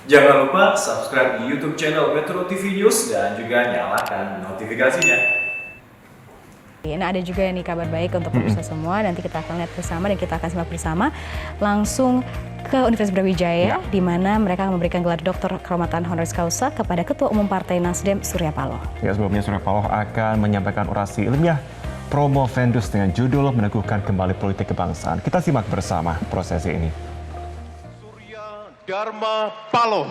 Jangan lupa subscribe di YouTube channel Metro TV News dan juga nyalakan notifikasinya. Nah, ada juga nih kabar baik untuk pemirsa semua. Nanti kita akan lihat bersama dan kita akan simak bersama langsung ke Universitas Brawijaya, di mana mereka memberikan gelar Doktor Kehormatan Honoris Causa kepada Ketua Umum Partai Nasdem Surya Paloh. Ya, sebelumnya Surya Paloh akan menyampaikan orasi ilmiah Promovendus dengan judul Meneguhkan Kembali Politik Kebangsaan. Kita simak bersama prosesi ini. Surya Dharma Paloh.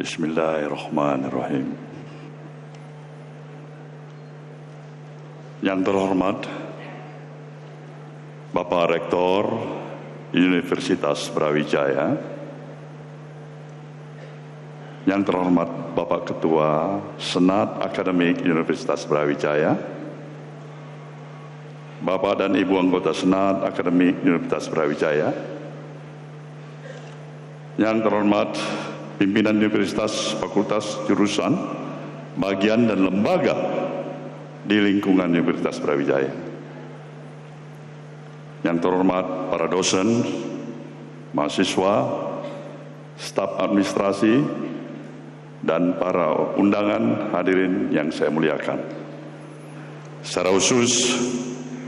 Bismillahirrahmanirrahim. Yang terhormat Bapak Rektor Universitas Brawijaya, yang terhormat Bapak Ketua Senat Akademik Universitas Brawijaya, Bapak dan Ibu anggota Senat Akademik Universitas Brawijaya, yang terhormat pimpinan Universitas, Fakultas, Jurusan, Bagian dan Lembaga di lingkungan Universitas Brawijaya. Yang terhormat para dosen, mahasiswa, staf administrasi, dan para undangan hadirin yang saya muliakan. Secara khusus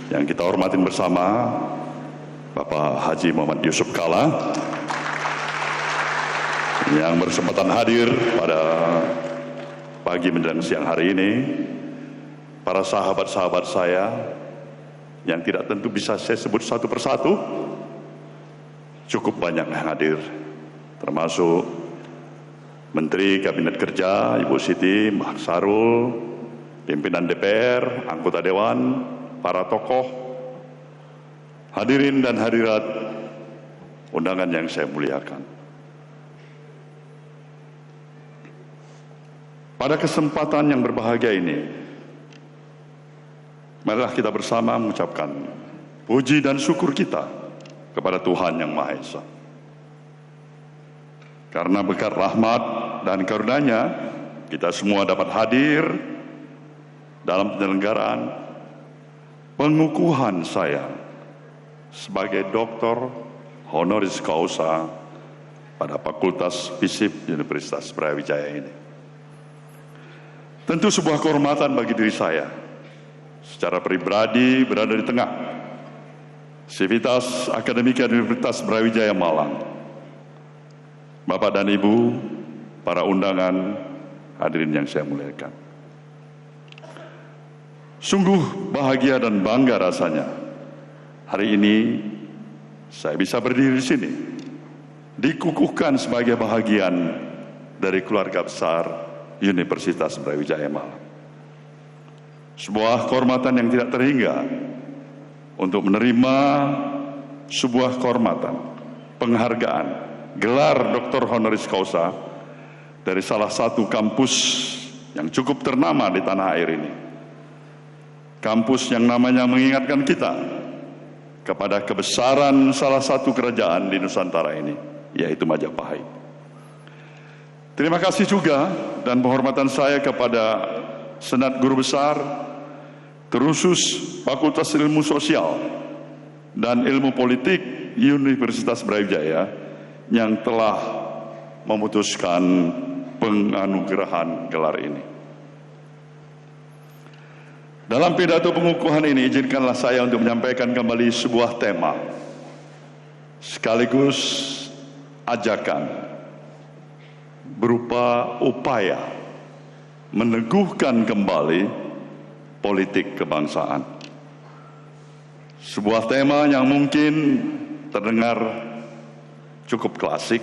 yang kita hormatin bersama Bapak Haji Muhammad Yusuf Kalla, yang berkesempatan hadir pada pagi menjelang siang hari ini, para sahabat-sahabat saya yang tidak tentu bisa saya sebut satu persatu, cukup banyak yang hadir, termasuk Menteri Kabinet Kerja Ibu Siti, Mbak Sarul, pimpinan DPR, anggota Dewan, para tokoh, hadirin dan hadirat undangan yang saya muliakan. Pada kesempatan yang berbahagia ini, marilah kita bersama mengucapkan puji dan syukur kita kepada Tuhan Yang Maha Esa. Karena berkat rahmat dan karunia-Nya, kita semua dapat hadir dalam penyelenggaraan pengukuhan saya sebagai Doktor Honoris Causa pada Fakultas FISIP Universitas Brawijaya ini. Tentu sebuah kehormatan bagi diri saya secara pribadi berada di tengah Sivitas Akademika Universitas Brawijaya Malang. Bapak dan Ibu, para undangan, hadirin yang saya muliakan. Sungguh bahagia dan bangga rasanya hari ini saya bisa berdiri di sini, dikukuhkan sebagai bahagian dari keluarga besar Universitas Brawijaya Malang. Sebuah kehormatan yang tidak terhingga untuk menerima sebuah kehormatan, penghargaan, gelar Doktor Honoris Causa dari salah satu kampus yang cukup ternama di tanah air ini. Kampus yang namanya mengingatkan kita kepada kebesaran salah satu kerajaan di Nusantara ini, yaitu Majapahit. Terima kasih juga dan penghormatan saya kepada Senat Guru Besar, terusus Fakultas Ilmu Sosial dan Ilmu Politik Universitas Brawijaya yang telah memutuskan penganugerahan gelar ini. Dalam pidato pengukuhan ini, izinkanlah saya untuk menyampaikan kembali sebuah tema sekaligus ajakan berupa upaya meneguhkan kembali politik kebangsaan. Sebuah tema yang mungkin terdengar cukup klasik,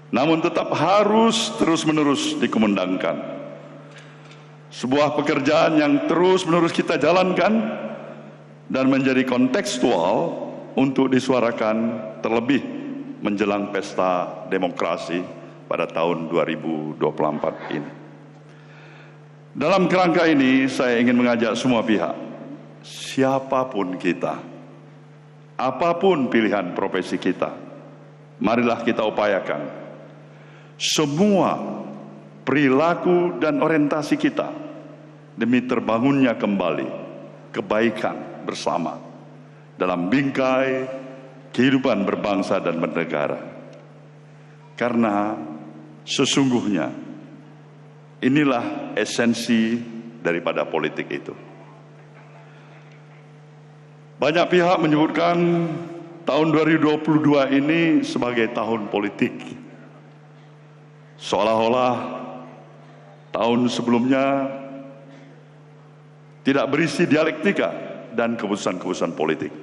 namun tetap harus terus-menerus dikumandangkan. Sebuah pekerjaan yang terus-menerus kita jalankan dan menjadi kontekstual untuk disuarakan terlebih menjelang pesta demokrasi pada tahun 2024 ini. Dalam kerangka ini, saya ingin mengajak semua pihak, siapapun kita, apapun pilihan profesi kita, marilah kita upayakan semua perilaku dan orientasi kita demi terbangunnya kembali kebaikan bersama dalam bingkai kehidupan berbangsa dan bernegara. Karena sesungguhnya inilah esensi daripada politik itu. Banyak pihak menyebutkan tahun 2022 ini sebagai tahun politik. Seolah-olah tahun sebelumnya tidak berisi dialektika dan keputusan-keputusan politik.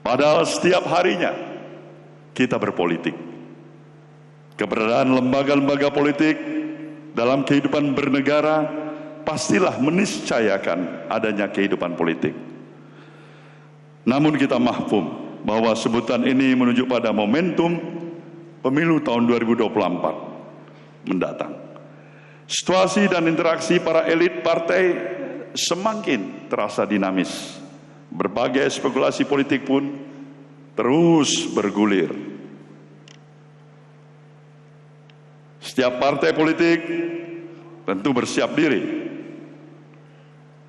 Padahal setiap harinya kita berpolitik. Keberadaan lembaga-lembaga politik dalam kehidupan bernegara pastilah meniscayakan adanya kehidupan politik. Namun kita mahfum bahwa sebutan ini menunjuk pada momentum pemilu tahun 2024 mendatang. Situasi dan interaksi para elit partai semakin terasa dinamis. Berbagai spekulasi politik pun terus bergulir. Setiap partai politik tentu bersiap diri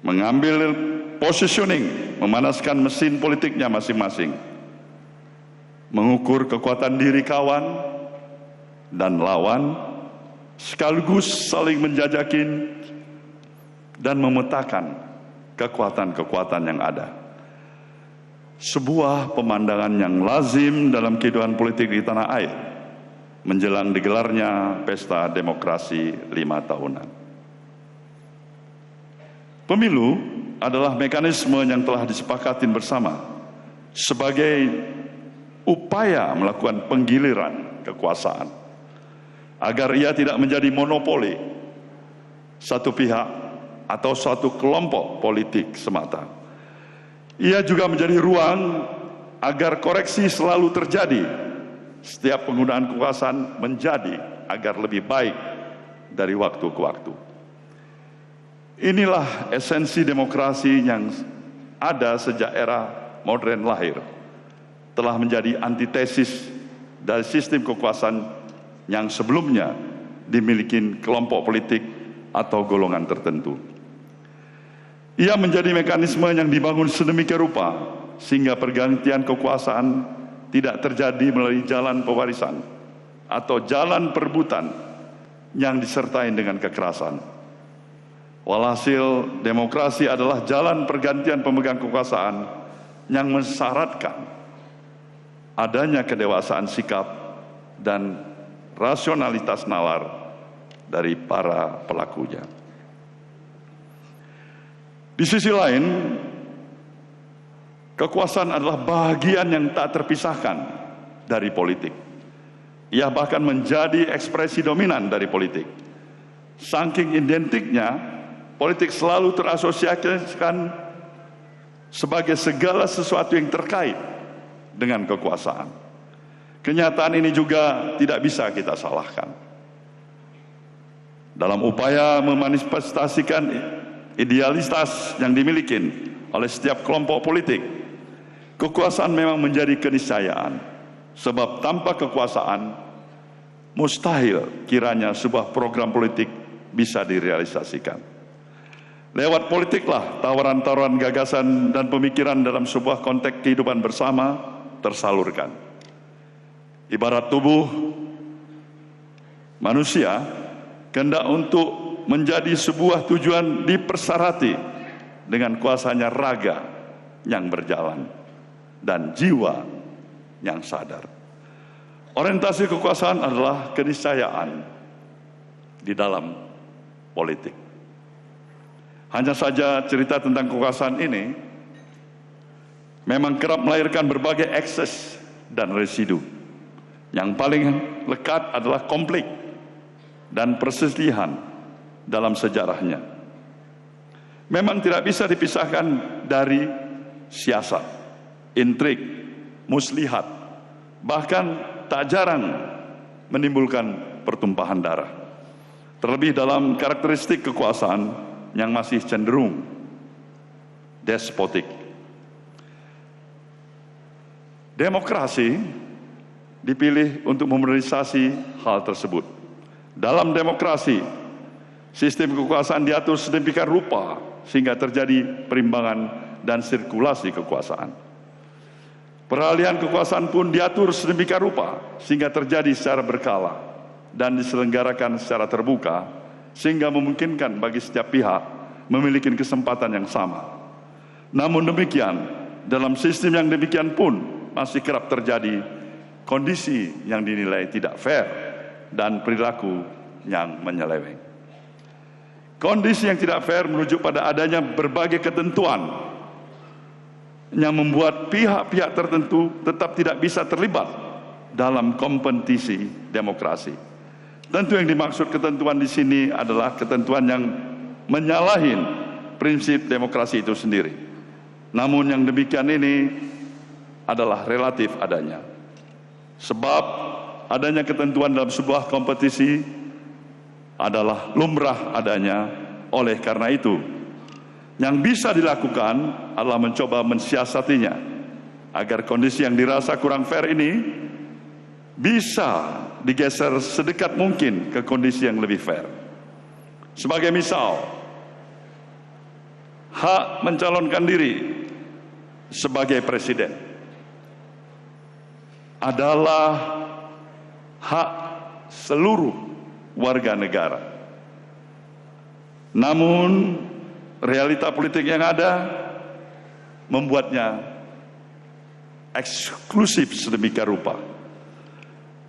mengambil positioning, memanaskan mesin politiknya masing-masing, mengukur kekuatan diri kawan dan lawan, sekaligus saling menjajakin dan memetakan kekuatan-kekuatan yang ada. Sebuah pemandangan yang lazim dalam kehidupan politik di tanah air menjelang digelarnya pesta demokrasi 5 tahunan. Pemilu adalah mekanisme yang telah disepakatin bersama sebagai upaya melakukan penggiliran kekuasaan agar ia tidak menjadi monopoli satu pihak atau satu kelompok politik semata. Ia juga menjadi ruang agar koreksi selalu terjadi. Setiap penggunaan kekuasaan menjadi agar lebih baik dari waktu ke waktu. Inilah esensi demokrasi yang ada sejak era modern lahir. Telah menjadi antitesis dari sistem kekuasaan yang sebelumnya dimiliki kelompok politik atau golongan tertentu. Ia menjadi mekanisme yang dibangun sedemikian rupa sehingga pergantian kekuasaan tidak terjadi melalui jalan pewarisan atau jalan perebutan yang disertai dengan kekerasan. Walhasil, demokrasi adalah jalan pergantian pemegang kekuasaan yang mensyaratkan adanya kedewasaan sikap dan rasionalitas nalar dari para pelakunya. Di sisi lain, kekuasaan adalah bagian yang tak terpisahkan dari politik. Ia bahkan menjadi ekspresi dominan dari politik. Saking identiknya, politik selalu terasosiasikan sebagai segala sesuatu yang terkait dengan kekuasaan. Kenyataan ini juga tidak bisa kita salahkan. Dalam upaya memanifestasikan idealitas yang dimiliki oleh setiap kelompok politik, kekuasaan memang menjadi keniscayaan. Sebab tanpa kekuasaan, mustahil kiranya sebuah program politik bisa direalisasikan. Lewat politiklah tawaran-tawaran gagasan dan pemikiran dalam sebuah konteks kehidupan bersama tersalurkan. Ibarat tubuh manusia, kehendak untuk menjadi sebuah tujuan dipersarati dengan kuasanya raga yang berjalan dan jiwa yang sadar. Orientasi kekuasaan adalah keniscayaan di dalam politik. Hanya saja cerita tentang kekuasaan ini memang kerap melahirkan berbagai ekses dan residu. Yang paling lekat adalah konflik dan perselisihan dalam sejarahnya. Memang tidak bisa dipisahkan dari siasat intrik, muslihat, bahkan tak jarang menimbulkan pertumpahan darah. Terlebih dalam karakteristik kekuasaan yang masih cenderung despotik. Demokrasi dipilih untuk memodernisasi hal tersebut. Dalam demokrasi, sistem kekuasaan diatur sedemikian rupa sehingga terjadi perimbangan dan sirkulasi kekuasaan. Peralihan kekuasaan pun diatur sedemikian rupa sehingga terjadi secara berkala dan diselenggarakan secara terbuka sehingga memungkinkan bagi setiap pihak memiliki kesempatan yang sama. Namun demikian, dalam sistem yang demikian pun masih kerap terjadi kondisi yang dinilai tidak fair dan perilaku yang menyeleweng. Kondisi yang tidak fair merujuk pada adanya berbagai ketentuan yang membuat pihak-pihak tertentu tetap tidak bisa terlibat dalam kompetisi demokrasi. Tentu yang dimaksud ketentuan di sini adalah ketentuan yang menyalahi prinsip demokrasi itu sendiri. Namun yang demikian ini adalah relatif adanya. Sebab adanya ketentuan dalam sebuah kompetisi adalah lumrah adanya. Oleh karena itu, yang bisa dilakukan adalah mencoba mensiasatinya agar kondisi yang dirasa kurang fair ini bisa digeser sedekat mungkin ke kondisi yang lebih fair. Sebagai misal, hak mencalonkan diri sebagai presiden adalah hak seluruh warga negara. Namun realita politik yang ada membuatnya eksklusif sedemikian rupa.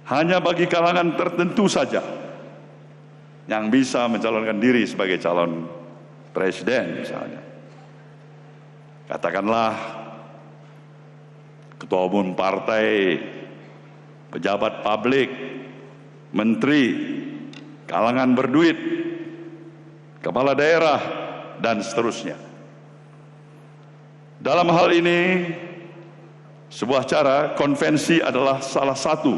Hanya bagi kalangan tertentu saja yang bisa mencalonkan diri sebagai calon presiden misalnya. Katakanlah ketua umum partai, pejabat publik, menteri, kalangan berduit, kepala daerah, dan seterusnya. Dalam hal ini, sebuah cara konvensi adalah salah satu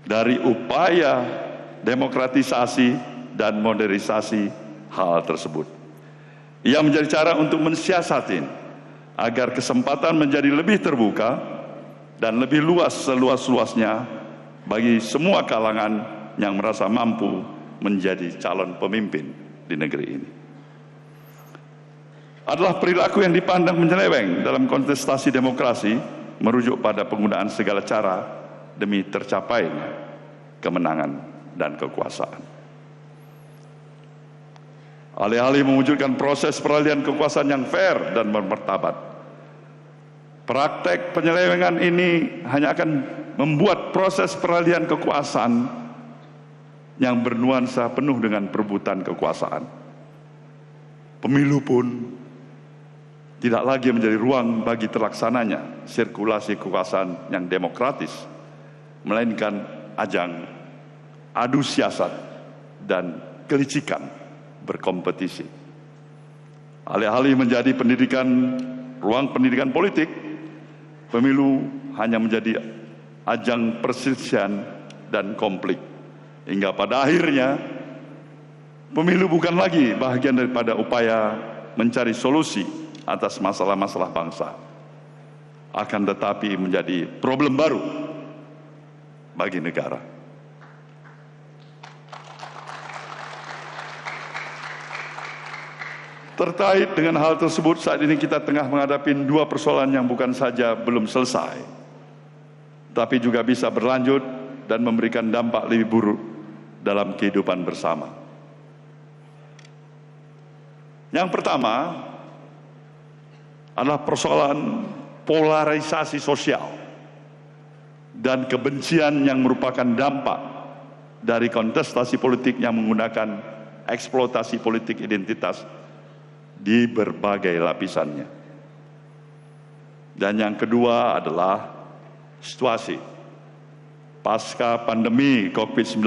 dari upaya demokratisasi dan modernisasi hal tersebut. Ia menjadi cara untuk mensiasati agar kesempatan menjadi lebih terbuka dan lebih luas seluas-luasnya bagi semua kalangan yang merasa mampu menjadi calon pemimpin di negeri ini. Adalah perilaku yang dipandang menyeleweng dalam kontestasi demokrasi, merujuk pada penggunaan segala cara demi tercapainya kemenangan dan kekuasaan. Alih-alih mewujudkan proses peralihan kekuasaan yang fair dan bermartabat, praktek penyelewengan ini hanya akan membuat proses peralihan kekuasaan yang bernuansa penuh dengan perebutan kekuasaan. Pemilu pun tidak lagi menjadi ruang bagi terlaksananya sirkulasi kekuasaan yang demokratis, melainkan ajang adu siasat dan kelicikan berkompetisi. Alih-alih menjadi ruang pendidikan politik, pemilu hanya menjadi ajang perselisihan dan konflik. Hingga pada akhirnya, pemilu bukan lagi bahagian daripada upaya mencari solusi atas masalah-masalah bangsa. Akan tetapi menjadi problem baru bagi negara. Terkait dengan hal tersebut, saat ini kita tengah menghadapi dua persoalan yang bukan saja belum selesai, tapi juga bisa berlanjut dan memberikan dampak lebih buruk dalam kehidupan bersama. Yang pertama adalah persoalan polarisasi sosial dan kebencian yang merupakan dampak dari kontestasi politik yang menggunakan eksploitasi politik identitas di berbagai lapisannya. Dan yang kedua adalah situasi pasca pandemi COVID-19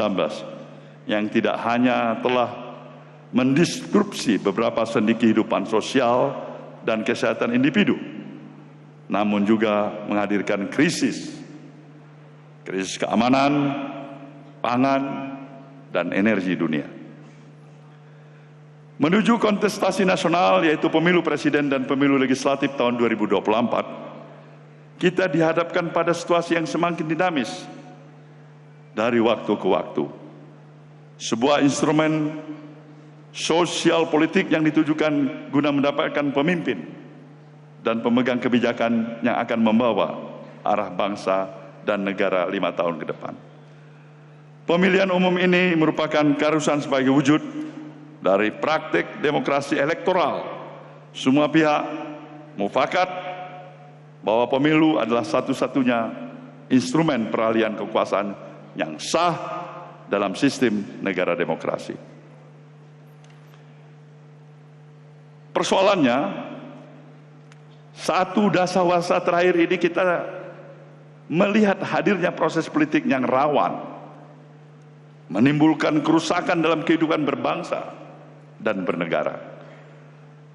yang tidak hanya telah mendisrupsi beberapa sendi kehidupan sosial dan kesehatan individu, namun juga menghadirkan krisis keamanan, pangan, dan energi dunia. Menuju kontestasi nasional yaitu pemilu presiden dan pemilu legislatif tahun 2024, kita dihadapkan pada situasi yang semakin dinamis dari waktu ke waktu. Sebuah instrumen sosial politik yang ditujukan guna mendapatkan pemimpin dan pemegang kebijakan yang akan membawa arah bangsa dan negara 5 tahun ke depan. Pemilihan umum ini merupakan keharusan sebagai wujud dari praktik demokrasi elektoral. Semua pihak mufakat bahwa pemilu adalah satu-satunya instrumen peralihan kekuasaan yang sah dalam sistem negara demokrasi. Persoalannya, satu dasawarsa terakhir ini kita melihat hadirnya proses politik yang rawan, menimbulkan kerusakan dalam kehidupan berbangsa dan bernegara.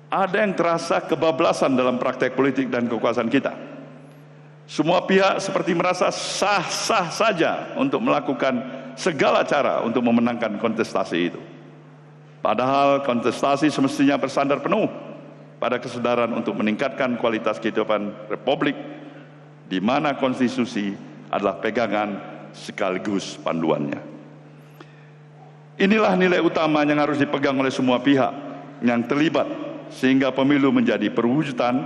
Ada yang terasa kebablasan dalam praktek politik dan kekuasaan kita. Semua pihak seperti merasa sah-sah saja untuk melakukan segala cara untuk memenangkan kontestasi itu. Padahal kontestasi semestinya bersandar penuh pada kesadaran untuk meningkatkan kualitas kehidupan Republik, di mana konstitusi adalah pegangan sekaligus panduannya. Inilah nilai utama yang harus dipegang oleh semua pihak yang terlibat, sehingga pemilu menjadi perwujudan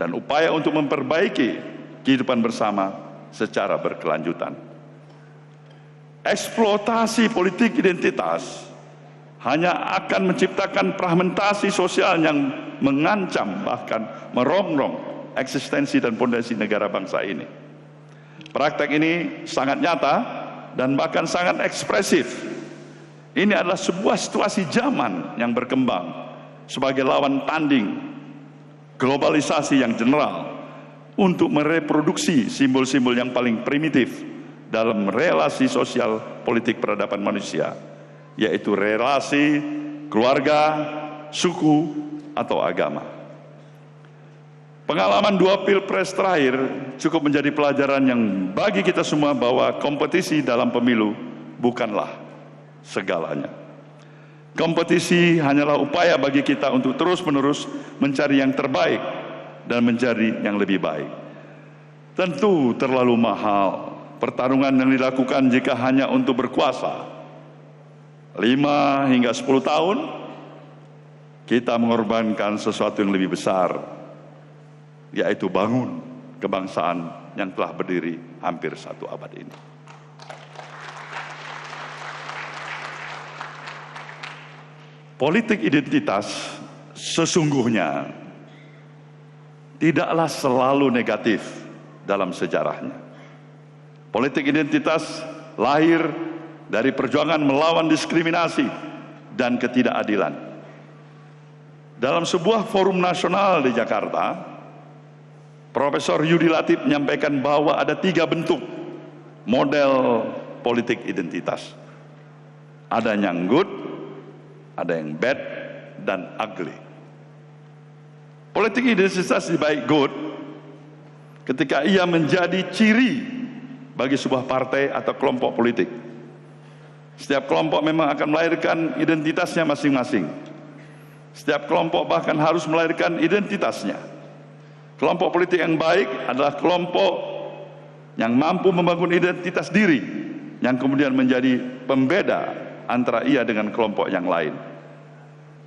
dan upaya untuk memperbaiki kehidupan bersama secara berkelanjutan. Eksploitasi politik identitas hanya akan menciptakan fragmentasi sosial yang mengancam bahkan merongrong eksistensi dan fondasi negara bangsa ini. Praktek ini sangat nyata dan bahkan sangat ekspresif. Ini adalah sebuah situasi zaman yang berkembang sebagai lawan tanding globalisasi yang general untuk mereproduksi simbol-simbol yang paling primitif dalam relasi sosial politik peradaban manusia, yaitu relasi keluarga, suku, atau agama. Pengalaman 2 pilpres terakhir cukup menjadi pelajaran yang bagi kita semua bahwa kompetisi dalam pemilu bukanlah segalanya. Kompetisi hanyalah upaya bagi kita untuk terus-menerus mencari yang terbaik dan mencari yang lebih baik. Tentu terlalu mahal pertarungan yang dilakukan jika hanya untuk berkuasa. 5 hingga 10 tahun, kita mengorbankan sesuatu yang lebih besar, yaitu bangun kebangsaan yang telah berdiri hampir 1 abad ini. Politik identitas sesungguhnya tidaklah selalu negatif dalam sejarahnya. Politik identitas lahir dari perjuangan melawan diskriminasi dan ketidakadilan. Dalam sebuah forum nasional di Jakarta, Profesor Yudi Latif menyampaikan bahwa ada 3 bentuk model politik identitas. Ada yang good, ada yang bad, dan ugly. Politik identitas baik good ketika ia menjadi ciri bagi sebuah partai atau kelompok politik. Setiap kelompok memang akan melahirkan identitasnya masing-masing. Setiap kelompok bahkan harus melahirkan identitasnya. Kelompok politik yang baik adalah kelompok yang mampu membangun identitas diri, yang kemudian menjadi pembeda antara ia dengan kelompok yang lain.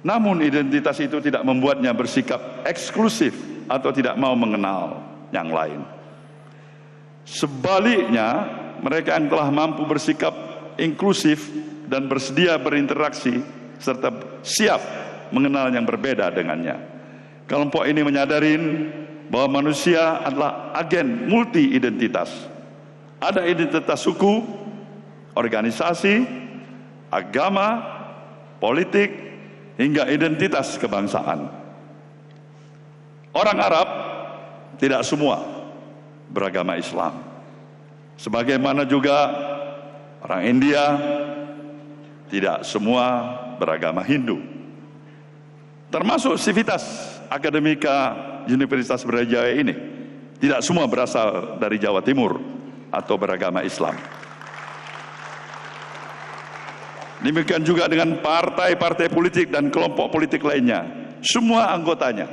Namun identitas itu tidak membuatnya bersikap eksklusif atau tidak mau mengenal yang lain. Sebaliknya, mereka yang telah mampu bersikap inklusif dan bersedia berinteraksi serta siap mengenal yang berbeda dengannya. Kelompok ini menyadari bahwa manusia adalah agen multi identitas. Ada identitas suku, organisasi, agama, politik, hingga identitas kebangsaan. Orang Arab tidak semua beragama Islam. Sebagaimana juga orang India tidak semua beragama Hindu. Termasuk Civitas Akademika Universitas Brawijaya ini Tidak semua berasal dari Jawa Timur atau beragama Islam. Demikian juga dengan partai-partai politik dan kelompok politik lainnya. Semua anggotanya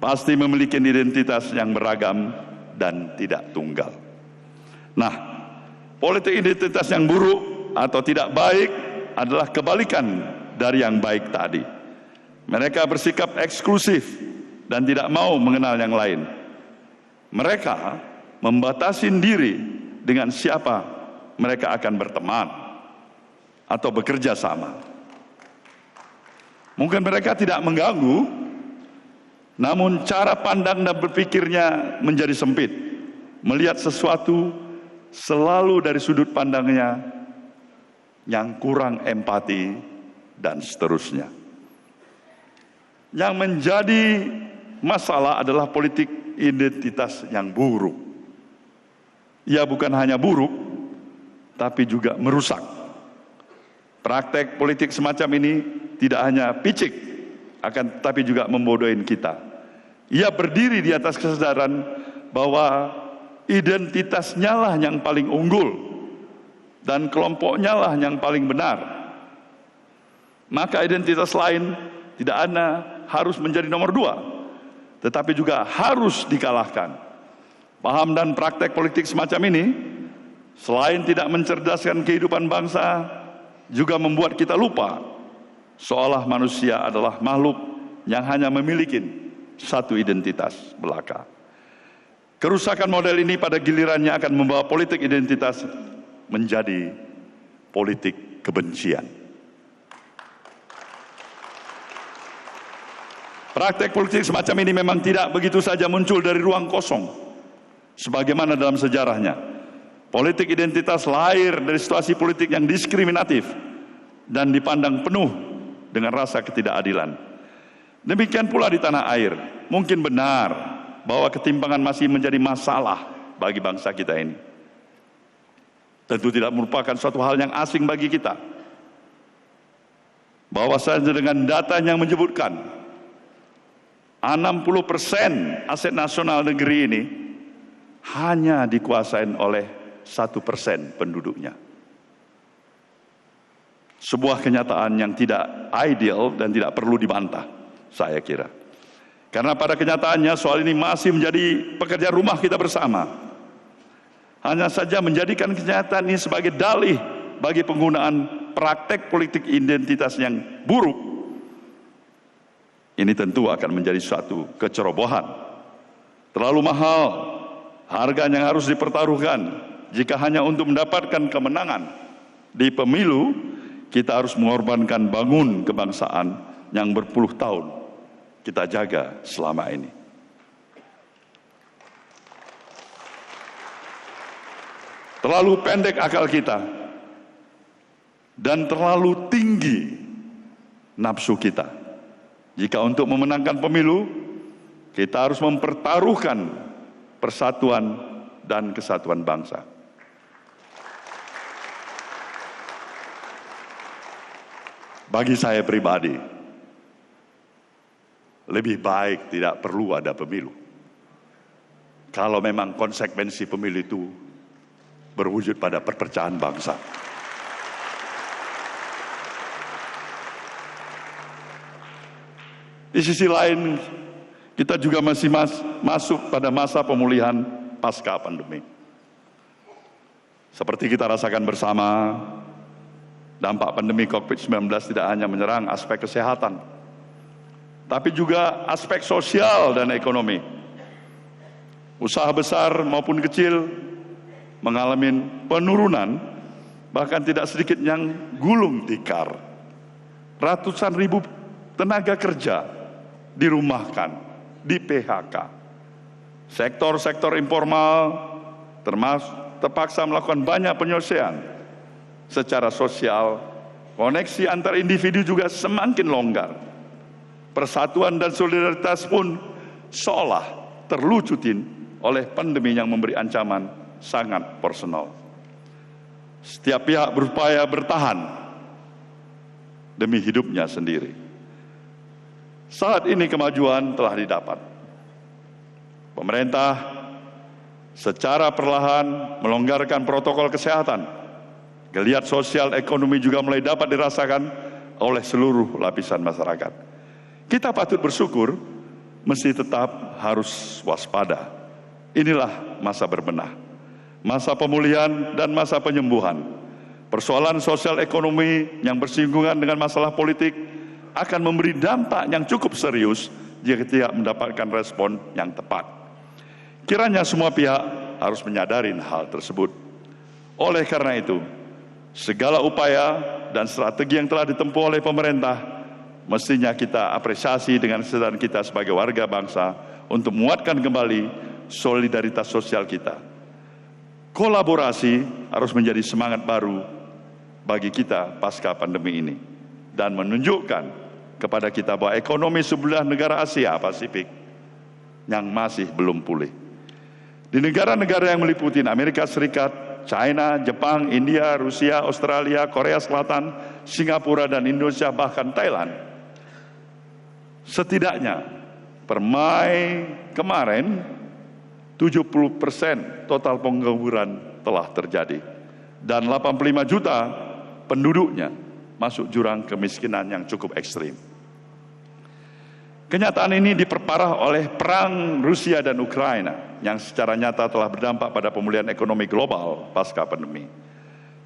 pasti memiliki identitas yang beragam dan tidak tunggal. Nah, politik identitas yang buruk atau tidak baik adalah kebalikan dari yang baik tadi. Mereka bersikap eksklusif dan tidak mau mengenal yang lain. Mereka membatasi diri dengan siapa mereka akan berteman atau bekerja sama. Mungkin mereka tidak mengganggu, namun cara pandang dan berpikirnya menjadi sempit. Melihat sesuatu selalu dari sudut pandangnya yang kurang empati dan seterusnya. Yang menjadi masalah adalah politik identitas yang buruk. Ia bukan hanya buruk, tapi juga merusak. Praktek politik semacam ini tidak hanya picik, akan tetapi juga membodohin kita. Ia berdiri di atas kesadaran bahwa identitasnya lah yang paling unggul dan kelompoknya lah yang paling benar. Maka identitas lain tidak hanya harus menjadi nomor 2, tetapi juga harus dikalahkan. Paham dan praktek politik semacam ini selain tidak mencerdaskan kehidupan bangsa, juga membuat kita lupa seolah manusia adalah makhluk yang hanya memiliki satu identitas belaka. Kerusakan model ini pada gilirannya akan membawa politik identitas menjadi politik kebencian. Praktek politik semacam ini memang tidak begitu saja muncul dari ruang kosong. Sebagaimana dalam sejarahnya, politik identitas lahir dari situasi politik yang diskriminatif dan dipandang penuh dengan rasa ketidakadilan. Demikian pula di tanah air. Mungkin benar bahwa ketimpangan masih menjadi masalah bagi bangsa kita ini. Tentu tidak merupakan suatu hal yang asing bagi kita. Bahwasanya dengan data yang menyebutkan 60% aset nasional negeri ini hanya dikuasai oleh 1% penduduknya. Sebuah kenyataan yang tidak ideal dan tidak perlu dibantah, saya kira. Karena pada kenyataannya soal ini masih menjadi pekerjaan rumah kita bersama. Hanya saja menjadikan kenyataan ini sebagai dalih bagi penggunaan praktek politik identitas yang buruk. Ini tentu akan menjadi suatu kecerobohan. Terlalu mahal harga yang harus dipertaruhkan jika hanya untuk mendapatkan kemenangan di pemilu. Kita harus mengorbankan bangun kebangsaan yang berpuluh tahun kita jaga selama ini. Terlalu pendek akal kita dan terlalu tinggi nafsu kita. Jika untuk memenangkan pemilu, kita harus mempertaruhkan persatuan dan kesatuan bangsa. Bagi saya pribadi, lebih baik tidak perlu ada pemilu. Kalau memang konsekuensi pemilu itu berwujud pada perpecahan bangsa. Di sisi lain, kita juga masih masuk pada masa pemulihan pasca pandemi. Seperti kita rasakan bersama, dampak pandemi COVID-19 tidak hanya menyerang aspek kesehatan, tapi juga aspek sosial dan ekonomi. Usaha besar maupun kecil mengalami penurunan, bahkan tidak sedikit yang gulung tikar. Ratusan ribu tenaga kerja dirumahkan, di PHK. Sektor-sektor informal terpaksa melakukan banyak penyelesaian secara sosial. Koneksi antar individu juga semakin longgar. Persatuan dan solidaritas pun seolah terlucutin oleh pandemi yang memberi ancaman sangat personal. Setiap pihak berupaya bertahan demi hidupnya sendiri. Saat ini kemajuan telah didapat. Pemerintah secara perlahan melonggarkan protokol kesehatan. Geliat sosial ekonomi juga mulai dapat dirasakan oleh seluruh lapisan masyarakat. Kita patut bersyukur, mesti tetap harus waspada. Inilah masa berbenah, masa pemulihan dan masa penyembuhan. Persoalan sosial ekonomi yang bersinggungan dengan masalah politik akan memberi dampak yang cukup serius jika tidak mendapatkan respon yang tepat. Kiranya semua pihak harus menyadari hal tersebut. Oleh karena itu, segala upaya dan strategi yang telah ditempuh oleh pemerintah mestinya kita apresiasi dengan kesadaran kita sebagai warga bangsa untuk menguatkan kembali solidaritas sosial kita. Kolaborasi harus menjadi semangat baru bagi kita pasca pandemi ini dan menunjukkan kepada kita bahwa ekonomi sebelah negara Asia Pasifik yang masih belum pulih. Di negara-negara yang meliputi Amerika Serikat, China, Jepang, India, Rusia, Australia, Korea Selatan, Singapura, dan Indonesia, bahkan Thailand, setidaknya per Mei kemarin 70% total pengangguran telah terjadi dan 85 juta penduduknya masuk jurang kemiskinan yang cukup ekstrim. Kenyataan ini diperparah oleh perang Rusia dan Ukraina yang secara nyata telah berdampak pada pemulihan ekonomi global pasca pandemi.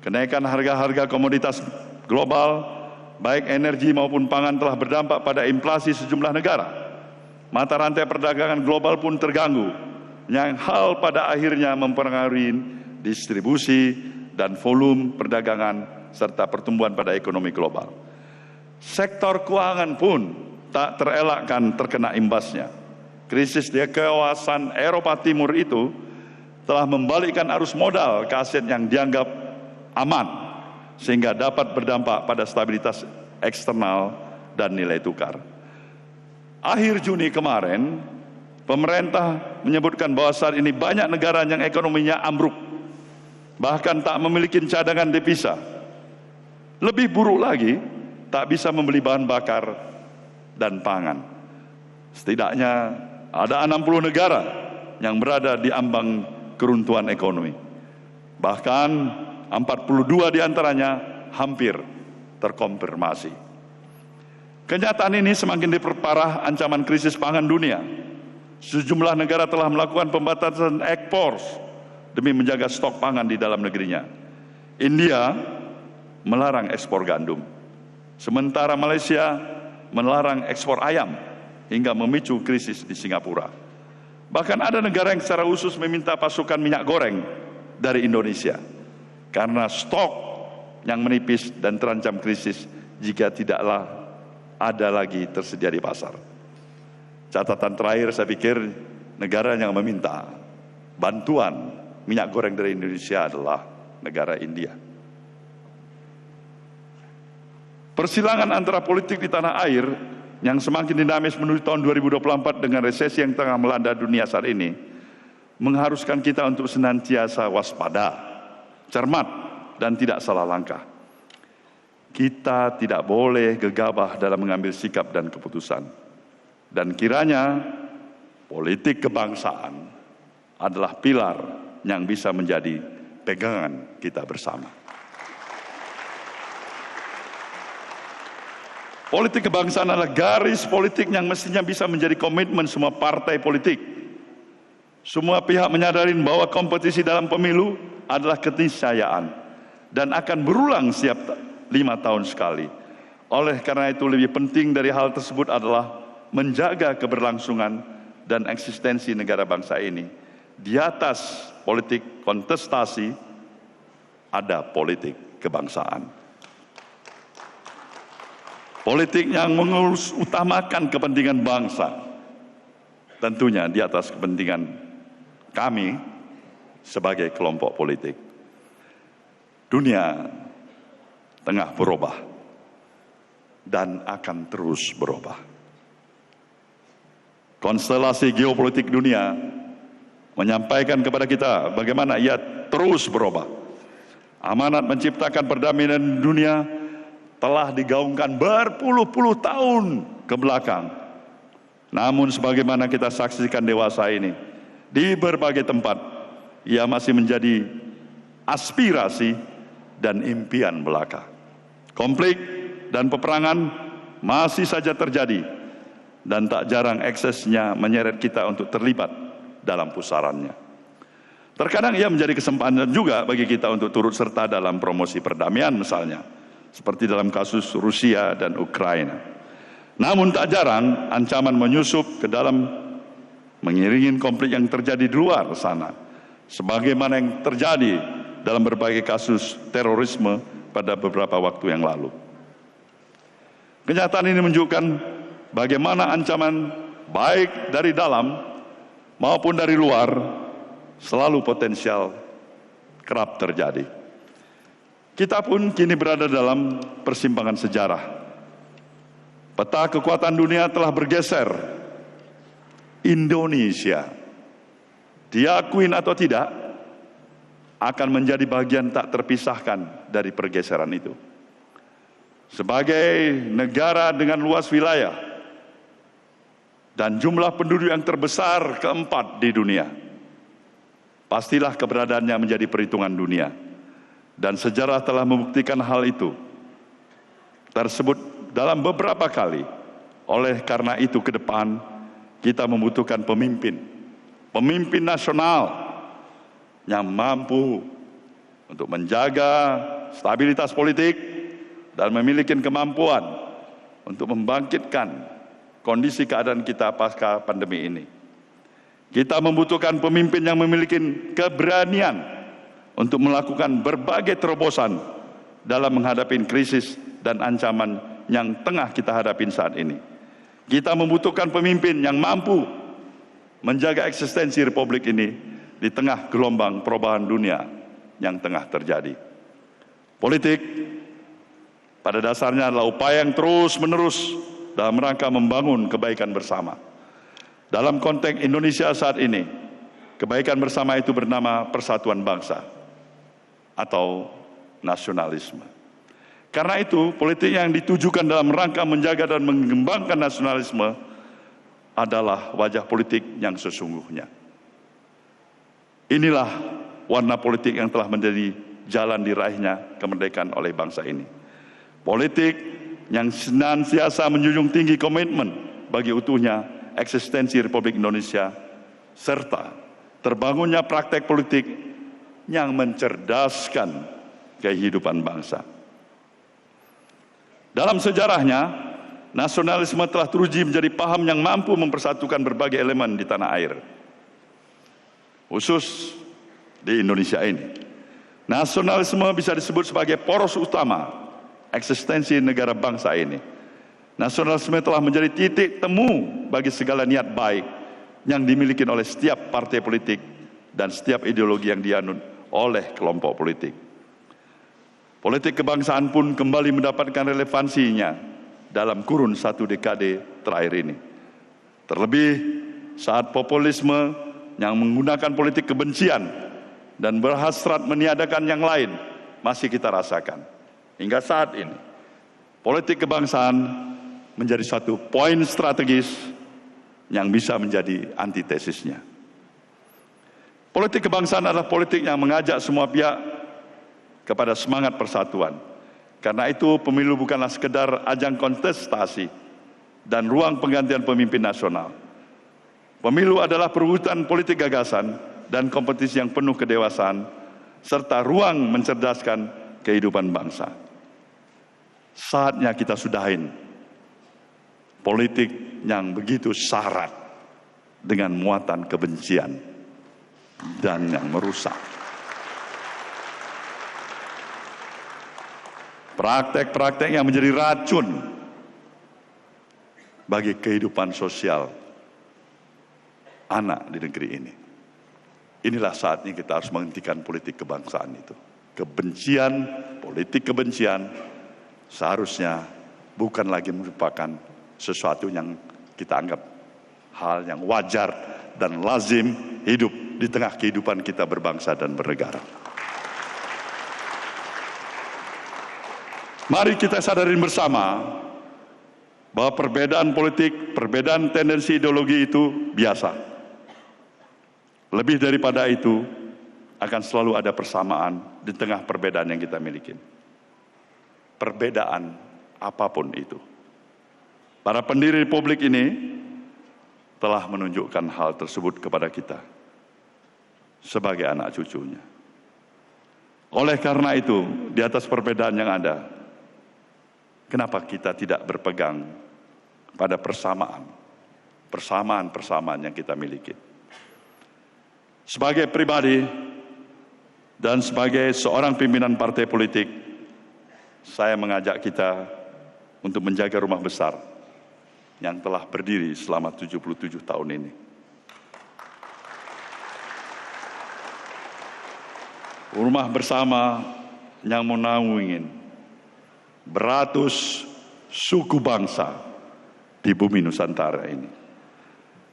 Kenaikan harga-harga komoditas global, baik energi maupun pangan, telah berdampak pada inflasi sejumlah negara. Mata rantai perdagangan global pun terganggu, yang hal pada akhirnya mempengaruhi distribusi dan volume perdagangan serta pertumbuhan pada ekonomi global. Sektor keuangan pun tak terelakkan terkena imbasnya. Krisis di kawasan Eropa Timur itu telah membalikkan arus modal ke aset yang dianggap aman, sehingga dapat berdampak pada stabilitas eksternal dan nilai tukar. Akhir Juni kemarin, pemerintah menyebutkan bahwa saat ini banyak negara yang ekonominya ambruk, bahkan tak memiliki cadangan devisa. Lebih buruk lagi, tak bisa membeli bahan bakar dan pangan. Setidaknya ada 60 negara yang berada di ambang keruntuhan ekonomi. Bahkan 42 diantaranya hampir terkonfirmasi. Kenyataan ini semakin diperparah ancaman krisis pangan dunia. Sejumlah negara telah melakukan pembatasan ekspor demi menjaga stok pangan di dalam negerinya. India melarang ekspor gandum, sementara Malaysia melarang ekspor ayam hingga memicu krisis di Singapura. Bahkan ada negara yang secara khusus meminta pasokan minyak goreng dari Indonesia karena stok yang menipis dan terancam krisis jika tidaklah ada lagi tersedia di pasar. Catatan terakhir, saya pikir negara yang meminta bantuan minyak goreng dari Indonesia adalah negara India. Persilangan antara politik di tanah air yang semakin dinamis menuju tahun 2024 dengan resesi yang tengah melanda dunia saat ini mengharuskan kita untuk senantiasa waspada, cermat, dan tidak salah langkah. Kita tidak boleh gegabah dalam mengambil sikap dan keputusan. Dan kiranya politik kebangsaan adalah pilar yang bisa menjadi pegangan kita bersama. Politik kebangsaan adalah garis politik yang mestinya bisa menjadi komitmen semua partai politik. Semua pihak menyadari bahwa kompetisi dalam pemilu adalah keniscayaan dan akan berulang setiap 5 tahun sekali. Oleh karena itu, lebih penting dari hal tersebut adalah menjaga keberlangsungan dan eksistensi negara bangsa ini. Di atas politik kontestasi ada politik kebangsaan. Politik yang mengutamakan kepentingan bangsa, tentunya di atas kepentingan kami sebagai kelompok politik. Dunia tengah berubah dan akan terus berubah. Konstelasi geopolitik dunia menyampaikan kepada kita bagaimana ia terus berubah. Amanat menciptakan perdamaian dunia telah digaungkan berpuluh-puluh tahun ke belakang. Namun sebagaimana kita saksikan dewasa ini, di berbagai tempat ia masih menjadi aspirasi dan impian belaka. Konflik dan peperangan masih saja terjadi dan tak jarang eksesnya menyeret kita untuk terlibat dalam pusarannya. Terkadang ia menjadi kesempatan juga bagi kita untuk turut serta dalam promosi perdamaian misalnya, seperti dalam kasus Rusia dan Ukraina. Namun tak jarang ancaman menyusup ke dalam mengiringi konflik yang terjadi di luar sana, sebagaimana yang terjadi dalam berbagai kasus terorisme pada beberapa waktu yang lalu. Kenyataan ini menunjukkan bagaimana ancaman baik dari dalam maupun dari luar selalu potensial kerap terjadi. Kita pun kini berada dalam persimpangan sejarah. Peta kekuatan dunia telah bergeser. Indonesia, diakuin atau tidak, akan menjadi bagian tak terpisahkan dari pergeseran itu. Sebagai negara dengan luas wilayah dan jumlah penduduk yang terbesar keempat di dunia, pastilah keberadaannya menjadi perhitungan dunia. Dan sejarah telah membuktikan hal itu tersebut dalam beberapa kali. Oleh karena itu ke depan kita membutuhkan pemimpin nasional yang mampu untuk menjaga stabilitas politik dan memiliki kemampuan untuk membangkitkan kondisi keadaan kita pasca pandemi ini. Kita membutuhkan pemimpin yang memiliki keberanian untuk melakukan berbagai terobosan dalam menghadapi krisis dan ancaman yang tengah kita hadapi saat ini. Kita membutuhkan pemimpin yang mampu menjaga eksistensi Republik ini di tengah gelombang perubahan dunia yang tengah terjadi. Politik pada dasarnya adalah upaya yang terus-menerus dalam rangka membangun kebaikan bersama. Dalam konteks Indonesia saat ini, kebaikan bersama itu bernama persatuan bangsa atau nasionalisme. Karena itu, politik yang ditujukan dalam rangka menjaga dan mengembangkan nasionalisme adalah wajah politik yang sesungguhnya. Inilah warna politik yang telah menjadi jalan diraihnya kemerdekaan oleh bangsa ini. Politik yang senantiasa menjunjung tinggi komitmen bagi utuhnya eksistensi Republik Indonesia, serta terbangunnya praktek politik yang mencerdaskan kehidupan bangsa. Dalam sejarahnya, nasionalisme telah teruji menjadi paham yang mampu mempersatukan berbagai elemen di tanah air, khusus di Indonesia ini. Nasionalisme bisa disebut sebagai poros utama eksistensi negara bangsa ini. Nasionalisme telah menjadi titik temu bagi segala niat baik yang dimiliki oleh setiap partai politik dan setiap ideologi yang dianut oleh kelompok politik. Politik kebangsaan pun kembali mendapatkan relevansinya dalam kurun 1 dekade terakhir ini. Terlebih saat populisme yang menggunakan politik kebencian dan berhasrat meniadakan yang lain masih kita rasakan. Hingga saat ini, politik kebangsaan menjadi satu poin strategis yang bisa menjadi antitesisnya. Politik kebangsaan adalah politik yang mengajak semua pihak kepada semangat persatuan. Karena itu pemilu bukanlah sekedar ajang kontestasi dan ruang penggantian pemimpin nasional. Pemilu adalah perwujudan politik gagasan dan kompetisi yang penuh kedewasaan, serta ruang mencerdaskan kehidupan bangsa. Saatnya kita sudahin politik yang begitu syarat dengan muatan kebencian dan yang merusak. Praktek-praktek yang menjadi racun bagi kehidupan sosial anak di negeri ini. Inilah saatnya kita harus menghentikan politik kebangsaan itu. Kebencian, politik kebencian seharusnya bukan lagi merupakan sesuatu yang kita anggap hal yang wajar dan lazim hidup di tengah kehidupan kita berbangsa dan bernegara. Mari kita sadarin bersama bahwa perbedaan politik, perbedaan tendensi ideologi itu biasa. Lebih daripada itu, akan selalu ada persamaan di tengah perbedaan yang kita miliki. Perbedaan apapun itu. Para pendiri Republik ini telah menunjukkan hal tersebut kepada kita sebagai anak cucunya. Oleh karena itu, di atas perbedaan yang ada, kenapa kita tidak berpegang pada persamaan yang kita miliki. Sebagai pribadi dan sebagai seorang pimpinan partai politik, saya mengajak kita untuk menjaga rumah besar yang telah berdiri selama 77 tahun ini. Rumah bersama yang menaungi beratus suku bangsa di bumi Nusantara ini.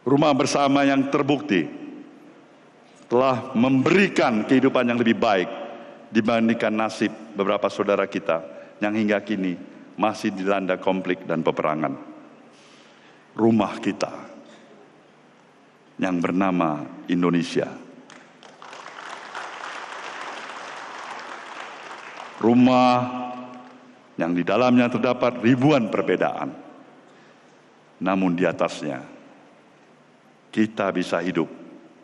Rumah bersama yang terbukti telah memberikan kehidupan yang lebih baik dibandingkan nasib beberapa saudara kita yang hingga kini masih dilanda konflik dan peperangan. Rumah kita yang bernama Indonesia. Rumah yang di dalamnya terdapat ribuan perbedaan. Namun di atasnya kita bisa hidup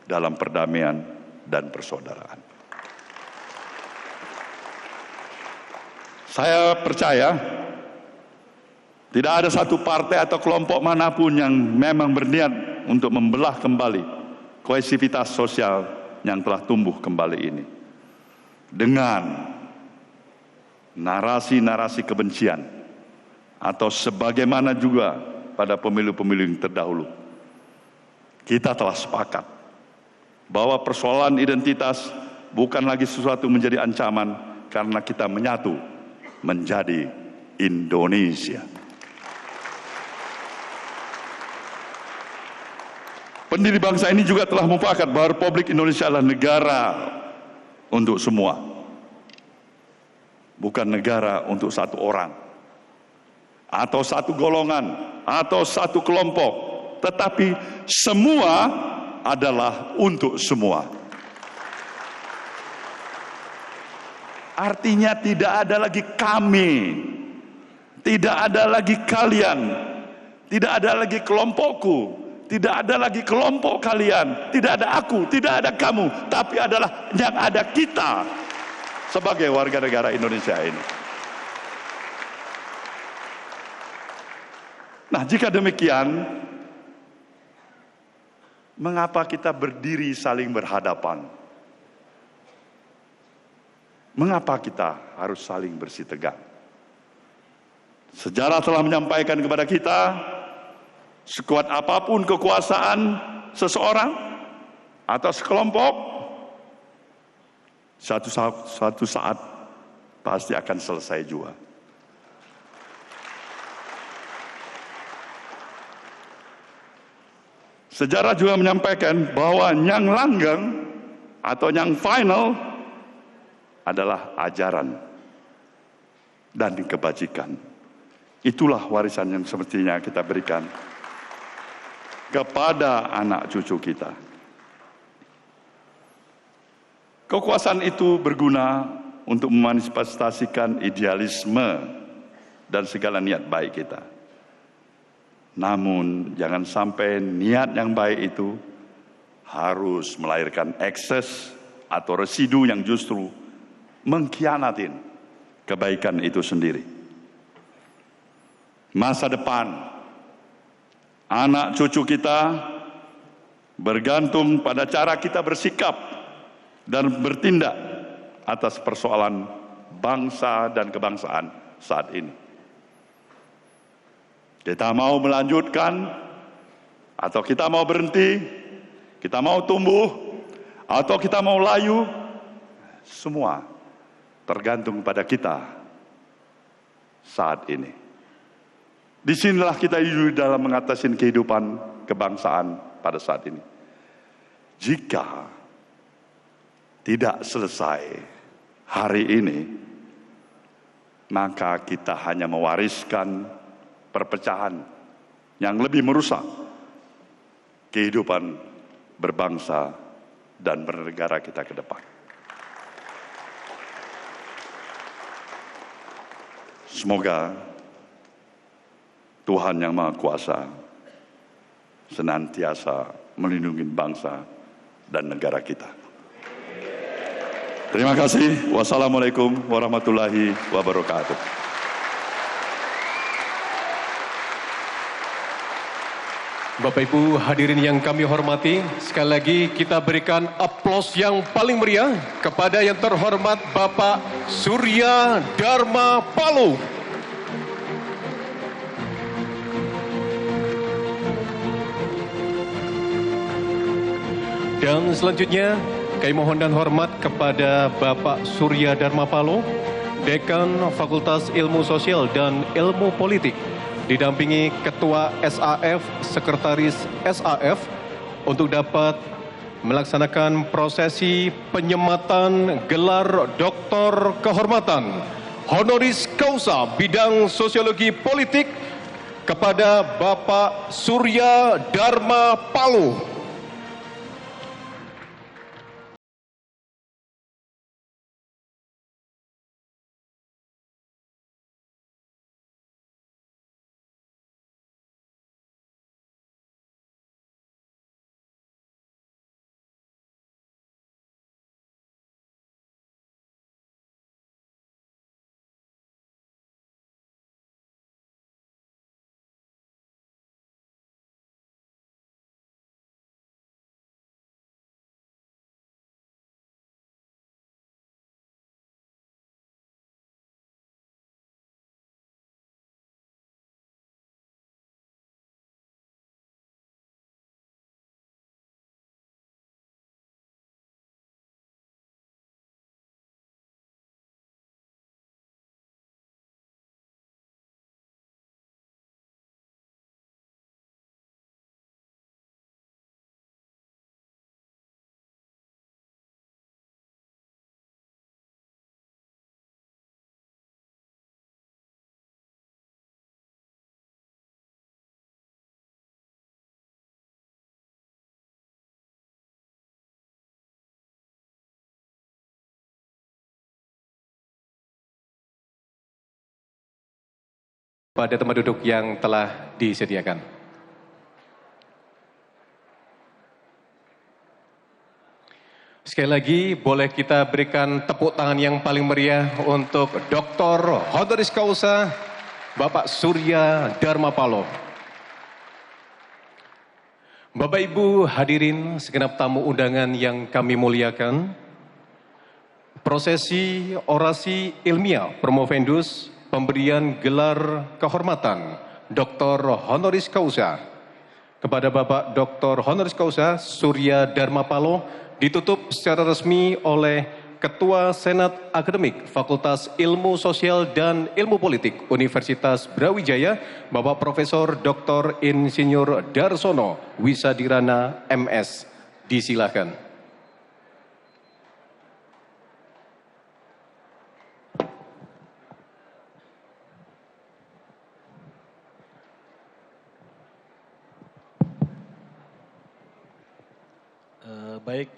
dalam perdamaian dan persaudaraan. Saya percaya tidak ada satu partai atau kelompok manapun yang memang berniat untuk membelah kembali kohesivitas sosial yang telah tumbuh kembali ini. Dengan narasi-narasi kebencian atau sebagaimana juga pada pemilu-pemilu yang terdahulu. Kita telah sepakat bahwa persoalan identitas bukan lagi sesuatu menjadi ancaman karena kita menyatu menjadi Indonesia. Pendiri bangsa ini juga telah mufakat bahwa Republik Indonesia adalah negara untuk semua. Bukan negara untuk satu orang, atau satu golongan, atau satu kelompok, tetapi semua adalah untuk semua. Artinya tidak ada lagi kami, tidak ada lagi kalian, tidak ada lagi kelompokku, tidak ada lagi kelompok kalian, tidak ada aku, tidak ada kamu, tapi adalah yang ada kita sebagai warga negara Indonesia ini. Nah, jika demikian, mengapa kita berdiri saling berhadapan? Mengapa kita harus saling bersitegang? Sejarah telah menyampaikan kepada kita, sekuat apapun kekuasaan seseorang atau sekelompok, suatu saat pasti akan selesai juga. Sejarah juga menyampaikan bahwa yang langgeng atau yang final adalah ajaran dan kebajikan. Itulah warisan yang semestinya kita berikan kepada anak cucu kita. Kekuasaan itu berguna untuk memanifestasikan idealisme dan segala niat baik kita. Namun jangan sampai niat yang baik itu harus melahirkan ekses atau residu yang justru mengkhianatin kebaikan itu sendiri. Masa depan anak cucu kita bergantung pada cara kita bersikap dan bertindak atas persoalan bangsa dan kebangsaan saat ini. Kita mau melanjutkan atau kita mau berhenti, kita mau tumbuh atau kita mau layu, semua tergantung pada kita saat ini. Disinilah kita hidup dalam mengatasi kehidupan kebangsaan pada saat ini. Jika tidak selesai hari ini, maka kita hanya mewariskan perpecahan yang lebih merusak kehidupan berbangsa dan bernegara kita ke depan. Semoga Tuhan Yang Maha Kuasa senantiasa melindungi bangsa dan negara kita. Terima kasih. Wassalamualaikum warahmatullahi wabarakatuh. Bapak Ibu hadirin yang kami hormati, sekali lagi kita berikan aplaus yang paling meriah kepada yang terhormat Bapak Surya Dharma Paloh. Dan selanjutnya kami mohon dan hormat kepada Bapak Surya Dharma Paloh, Dekan Fakultas Ilmu Sosial dan Ilmu Politik, didampingi Ketua SAF, Sekretaris SAF, untuk dapat melaksanakan prosesi penyematan gelar Doktor Kehormatan Honoris Causa bidang Sosiologi Politik kepada Bapak Surya Dharma Paloh. Pada tempat duduk yang telah disediakan. Sekali lagi boleh kita berikan tepuk tangan yang paling meriah untuk Dr. Honoris Causa Bapak Surya Dharma Paloh. Bapak Ibu hadirin segenap tamu undangan yang kami muliakan, prosesi orasi ilmiah promovendus pemberian gelar kehormatan Dr. Honoris Causa kepada Bapak Dr. Honoris Causa Surya Dharma Paloh ditutup secara resmi oleh Ketua Senat Akademik Fakultas Ilmu Sosial dan Ilmu Politik Universitas Brawijaya, Bapak Profesor Dr. Insinyur Darsono Wisadirana MS. Disilakan. Baik,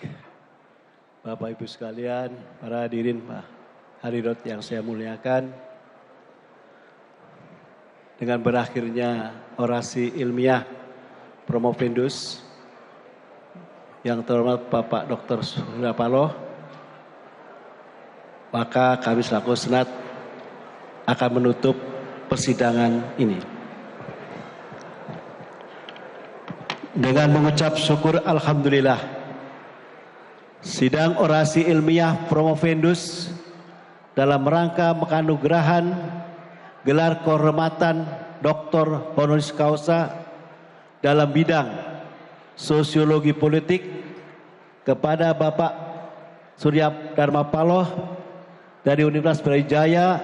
Bapak Ibu sekalian, para hadirin Pak Hadirat yang saya muliakan, dengan berakhirnya orasi ilmiah promovendus yang terhormat Bapak Dr. Surya Paloh, maka kami selaku Senat akan menutup persidangan ini. Dengan mengucap syukur Alhamdulillah, sidang orasi ilmiah promovendus dalam rangka menganugerahan gelar kehormatan Dr. Honoris Causa dalam bidang sosiologi politik kepada Bapak Surya Dharma Paloh dari Universitas Brawijaya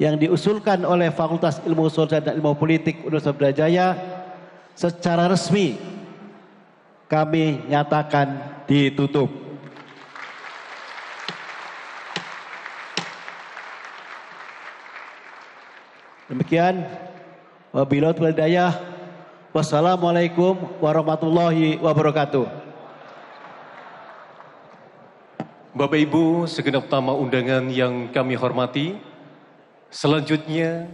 yang diusulkan oleh Fakultas Ilmu Sosial dan Ilmu Politik Universitas Brawijaya secara resmi kami nyatakan ditutup. Demikian, wabillahi taufiq wal hidayah. Wassalamualaikum warahmatullahi wabarakatuh. Bapak Ibu segenap tamu undangan yang kami hormati, Selanjutnya,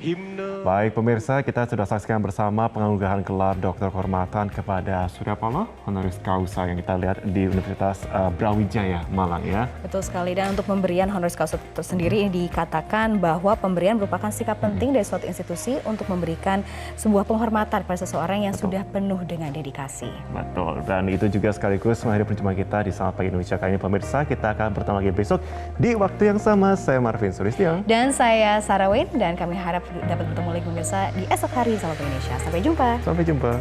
himne. Baik pemirsa, kita sudah saksikan bersama penganugerahan gelar Doktor Kehormatan kepada Surya Paloh Honoris Causa yang kita lihat di Universitas Brawijaya Malang ya. Betul sekali, dan untuk pemberian honoris causa tersendiri ini dikatakan bahwa pemberian merupakan sikap penting dari suatu institusi untuk memberikan sebuah penghormatan pada seseorang yang sudah penuh dengan dedikasi. Betul, dan itu juga sekaligus mengakhiri perjumpaan kita di Selamat Pagi Indonesia kali ini pemirsa. Kita akan bertemu lagi besok di waktu yang sama. Saya Marvin Sulistyo. Dan saya Sarah Wayne, dan kami harap dapat bertemu lagi pemirsa di esok hari Selamat Pagi Indonesia. Sampai jumpa. Sampai jumpa.